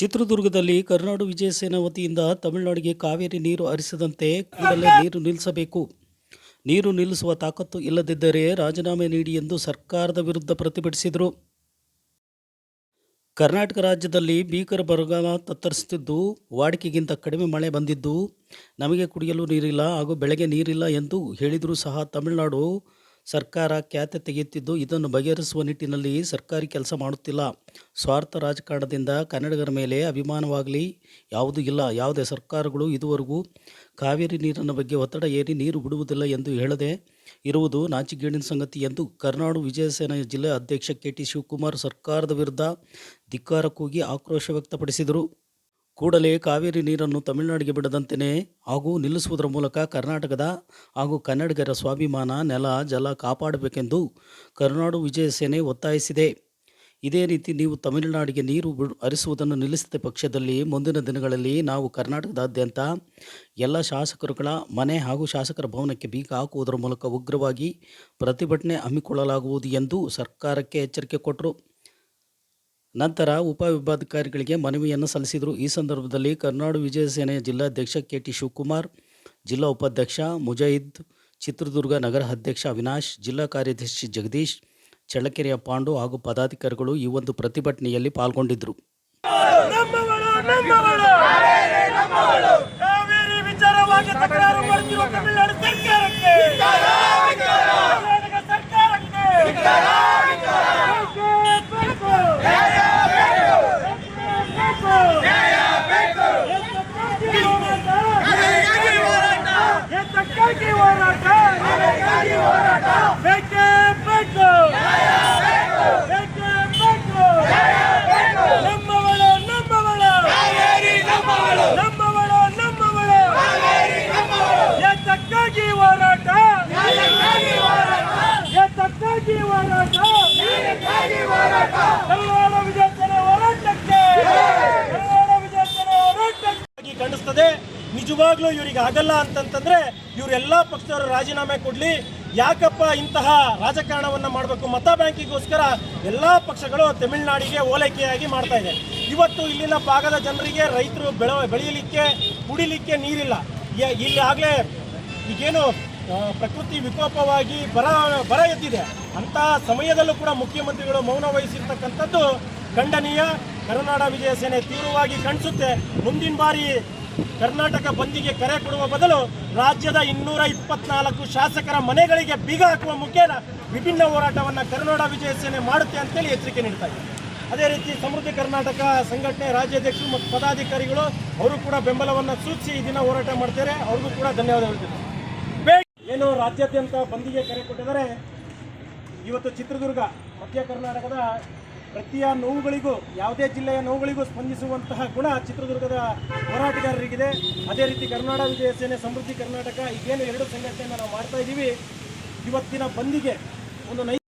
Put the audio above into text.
ಚಿತ್ರದುರ್ಗದಲ್ಲಿ ಕರುನಾಡು ವಿಜಯ ಸೇನಾ ವತಿಯಿಂದ ತಮಿಳುನಾಡಿಗೆ ಕಾವೇರಿ ನೀರು ಹರಿಸದಂತೆ ಕೂಡಲೇ ನೀರು ನಿಲ್ಲಿಸಬೇಕು. ನೀರು ನಿಲ್ಲಿಸುವ ತಾಕತ್ತು ಇಲ್ಲದಿದ್ದರೆ ರಾಜೀನಾಮೆ ನೀಡಿ ಎಂದು ಸರ್ಕಾರದ ವಿರುದ್ಧ ಪ್ರತಿಭಟಿಸಿದರು. ಕರ್ನಾಟಕ ರಾಜ್ಯದಲ್ಲಿ ಭೀಕರ ಬರಗಾಲ ತತ್ತರಿಸುತ್ತಿದ್ದು, ವಾಡಿಕೆಗಿಂತ ಕಡಿಮೆ ಮಳೆ ಬಂದಿದ್ದು, ನಮಗೆ ಕುಡಿಯಲು ನೀರಿಲ್ಲ ಹಾಗೂ ಬೆಳೆಗೆ ನೀರಿಲ್ಲ ಎಂದು ಹೇಳಿದರೂ ಸಹ ತಮಿಳುನಾಡು ಸರ್ಕಾರ ಖ್ಯಾತೆ ತೆಗೆಯುತ್ತಿದ್ದು, ಇದನ್ನು ಬಗೆಹರಿಸುವ ನಿಟ್ಟಿನಲ್ಲಿ ಸರ್ಕಾರಿ ಕೆಲಸ ಮಾಡುತ್ತಿಲ್ಲ. ಸ್ವಾರ್ಥ ರಾಜಕಾರಣದಿಂದ ಕನ್ನಡಿಗರ ಮೇಲೆ ಅಭಿಮಾನವಾಗಲಿ ಯಾವುದೂ ಇಲ್ಲ. ಯಾವುದೇ ಸರ್ಕಾರಗಳು ಇದುವರೆಗೂ ಕಾವೇರಿ ನೀರಿನ ಬಗ್ಗೆ ಒತ್ತಡ ಏರಿ ನೀರು ಬಿಡುವುದಿಲ್ಲ ಎಂದು ಹೇಳದೆ ಇರುವುದು ನಾಚಿಕೆಗೇಡಿನ ಸಂಗತಿ ಎಂದು ಕರುನಾಡು ವಿಜಯ ಸೇನಾ ಜಿಲ್ಲಾ ಅಧ್ಯಕ್ಷ ಕೆ.ಟಿ. ಶಿವಕುಮಾರ್ ಸರ್ಕಾರದ ವಿರುದ್ಧ ಧಿಕ್ಕಾರ ಕೂಗಿ ಆಕ್ರೋಶ ವ್ಯಕ್ತಪಡಿಸಿದರು. ಕೂಡಲೇ ಕಾವೇರಿ ನೀರನ್ನು ತಮಿಳುನಾಡಿಗೆ ಬಿಡದಂತೆ ಹಾಗೂ ನಿಲ್ಲಿಸುವುದರ ಮೂಲಕ ಕರ್ನಾಟಕದ ಹಾಗೂ ಕನ್ನಡಿಗರ ಸ್ವಾಭಿಮಾನ, ನೆಲ, ಜಲ ಕಾಪಾಡಬೇಕೆಂದು ಕರುನಾಡು ವಿಜಯ ಸೇನೆ ಒತ್ತಾಯಿಸಿದೆ. ಇದೇ ರೀತಿ ನೀವು ತಮಿಳುನಾಡಿಗೆ ನೀರು ಹರಿಸುವುದನ್ನು ನಿಲ್ಲಿಸಿದ ಪಕ್ಷದಲ್ಲಿ ಮುಂದಿನ ದಿನಗಳಲ್ಲಿ ನಾವು ಕರ್ನಾಟಕದಾದ್ಯಂತ ಎಲ್ಲ ಶಾಸಕರುಗಳ ಮನೆ ಹಾಗೂ ಶಾಸಕರ ಭವನಕ್ಕೆ ಬೀಗ ಹಾಕುವುದರ ಮೂಲಕ ಉಗ್ರವಾಗಿ ಪ್ರತಿಭಟನೆ ಹಮ್ಮಿಕೊಳ್ಳಲಾಗುವುದು ಎಂದು ಸರ್ಕಾರಕ್ಕೆ ಎಚ್ಚರಿಕೆ ಕೊಟ್ಟರು. ನಂತರ ಉಪವಿಭಾಗಾಧಿಕಾರಿಗಳಿಗೆ ಮನವಿಯನ್ನು ಸಲ್ಲಿಸಿದರು. ಈ ಸಂದರ್ಭದಲ್ಲಿ ಕರುನಾಡು ವಿಜಯ ಸೇನೆಯ ಜಿಲ್ಲಾಧ್ಯಕ್ಷ ಕೆ.ಟಿ. ಶಿವಕುಮಾರ್, ಜಿಲ್ಲಾ ಉಪಾಧ್ಯಕ್ಷ ಮುಜಾಹಿದ್, ಚಿತ್ರದುರ್ಗ ನಗರ ಅಧ್ಯಕ್ಷ ಅವಿನಾಶ್, ಜಿಲ್ಲಾ ಕಾರ್ಯದರ್ಶಿ ಜಗದೀಶ್, ಚಳ್ಳಕೆರೆಯ ಪಾಂಡು ಹಾಗೂ ಪದಾಧಿಕಾರಿಗಳು ಈ ಒಂದು ಪ್ರತಿಭಟನೆಯಲ್ಲಿ ಪಾಲ್ಗೊಂಡಿದ್ದರು. ಕಾಣಿಸ್ತದೆ. ನಿಜವಾಗ್ಲೂ ಇವರಿಗೆ ಆಗಲ್ಲ ಅಂತಂತಂದ್ರೆ ಇವರೆಲ್ಲ ಪಕ್ಷದವರು ರಾಜೀನಾಮೆ ಕೊಡ್ಲಿ. ಯಾಕಪ್ಪ ಇಂತಹ ರಾಜಕಾರಣವನ್ನ ಮಾಡಬೇಕು? ಮತ ಬ್ಯಾಂಕಿಗೋಸ್ಕರ ಎಲ್ಲ ಪಕ್ಷಗಳು ತಮಿಳುನಾಡಿಗೆ ಓಲೈಕೆಯಾಗಿ ಮಾಡ್ತಾ ಇದೆ. ಇವತ್ತು ಇಲ್ಲಿನ ಭಾಗದ ಜನರಿಗೆ ರೈತರು ಬೆಳೆಯಲಿಕ್ಕೆ ಕುಡಿಲಿಕ್ಕೆ ನೀರಿಲ್ಲ. ಇಲ್ಲಿ ಆಗಲೇ ಈಗೇನು ಪ್ರಕೃತಿ ವಿಕೋಪವಾಗಿ ಬರ ಎದ್ದಿದೆ ಅಂತ ಸಮಯದಲ್ಲೂ ಕೂಡ ಮುಖ್ಯಮಂತ್ರಿಗಳು ಮೌನ ವಹಿಸಿರ್ತಕ್ಕಂಥದ್ದು ಖಂಡನೀಯ. ಕರುನಾಡ ವಿಜಯ ಸೇನೆ ತೀವ್ರವಾಗಿ ಖಂಡಿಸುತ್ತೆ. ಮುಂದಿನ ಬಾರಿ ಕರ್ನಾಟಕ ಬಂದಿಗೆ ಕರೆ ಕೊಡುವ ಬದಲು ರಾಜ್ಯದ 224 ಶಾಸಕರ ಮನೆಗಳಿಗೆ ಬೀಗ ಹಾಕುವ ಮುಖೇನ ವಿಭಿನ್ನ ಹೋರಾಟವನ್ನು ಕರುನಾಡ ವಿಜಯ ಸೇನೆ ಮಾಡುತ್ತೆ ಅಂತೇಳಿ ಎಚ್ಚರಿಕೆ ನೀಡ್ತಾ ಇದೆ. ಅದೇ ರೀತಿ ಸಮೃದ್ಧಿ ಕರ್ನಾಟಕ ಸಂಘಟನೆ ರಾಜ್ಯಾಧ್ಯಕ್ಷರು ಮತ್ತು ಪದಾಧಿಕಾರಿಗಳು ಅವರು ಕೂಡ ಬೆಂಬಲವನ್ನು ಸೂಚಿಸಿ ಈ ದಿನ ಹೋರಾಟ ಮಾಡ್ತಾರೆ. ಅವ್ರಿಗೂ ಕೂಡ ಧನ್ಯವಾದ ಹೇಳ್ತೀನಿ. ಏನು ರಾಜ್ಯಾದ್ಯಂತ ಬಂದಿಗೆ ಕರೆ ಕೊಟ್ಟಿದ್ದಾರೆ. ಇವತ್ತು ಚಿತ್ರದುರ್ಗ, ಮಧ್ಯ ಕರ್ನಾಟಕದ ಪ್ರತಿಯ ನೋವುಗಳಿಗೂ, ಯಾವುದೇ ಜಿಲ್ಲೆಯ ನೋವುಗಳಿಗೂ ಸ್ಪಂದಿಸುವಂತಹ ಗುಣ ಚಿತ್ರದುರ್ಗದ ಹೋರಾಟಗಾರರಿಗಿದೆ. ಅದೇ ರೀತಿ ಕರುನಾಡ ವಿಜಯ ಸೇನೆ, ಸಮೃದ್ಧಿ ಕರ್ನಾಟಕ, ಈಗೇನು 2 ಸಂಘಟನೆಯನ್ನು ನಾವು ಮಾಡ್ತಾ ಇದ್ದೀವಿ, ಇವತ್ತಿನ ಬಂದಿಗೆ ಒಂದು